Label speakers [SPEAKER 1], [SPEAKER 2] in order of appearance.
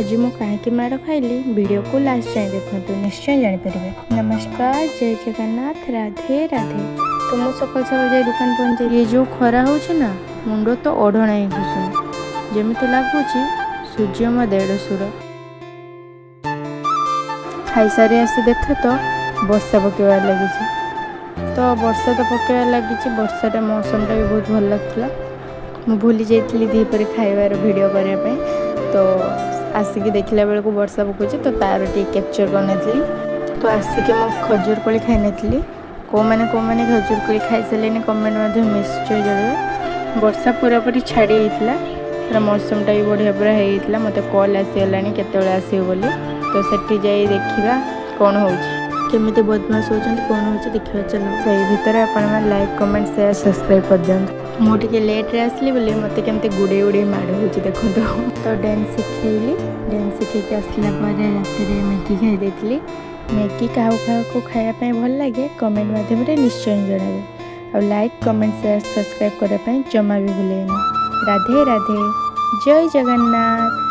[SPEAKER 1] आज मु कहीं माड़ खाइली वीडियो को लास्ट जाए देखो निश्चय जानीपारे। नमस्कार, जय जगन्नाथ, राधे राधे। तो मु सकाल सकाल जाए दुकान पहुंचे। ये जो खरा हो मुंड तो ओढ़ना ही घुसुन जमी लगुच सूर्य मो देड़ सुर। खाई सारी आसी देखे तो वर्षा पकेबार लगी। तो वर्षा तो पकेबार लगी। वर्षाटा मौसमटा भी बहुत भल लगता। मु भूली जाइली दीपर खाइबार वीडियो करने। तो आसिक देखला बेल को वर्षा पकाउे तो तार टी कैप्चर कर। तो आसिक मो खजूर कोली खाई नी। को मैंने खजूर कोली खाई सारे कमेंट निश्चय जरूर। वर्षा पूरापूरी छाड़ी होता। पूरा मौसमटा भी बढ़िया पूरा होता। मत कॉल आसीगला केत आसो बोली। तो सेठी जाई देखा कौन हो केमी बदमाश होती कौन हो देखा। चलो सही भितर आप लाइक कमेंट शेयर सब्सक्राइब कर दिखाँ। मुझे लेट्रे आसली बोली मत के गुड़े गुड़े माड़ हो देखो। तो डांस शिखेली। डांस शिखे आसला रात मैगी खाई देती। मैगी क्या खायापी भल लगे कमेंट मध्यम निश्चय जनावे। और लाइक कमेंट शेयर सब्सक्राइब करने जमा भी भूलें। राधे राधे, जय जगन्नाथ।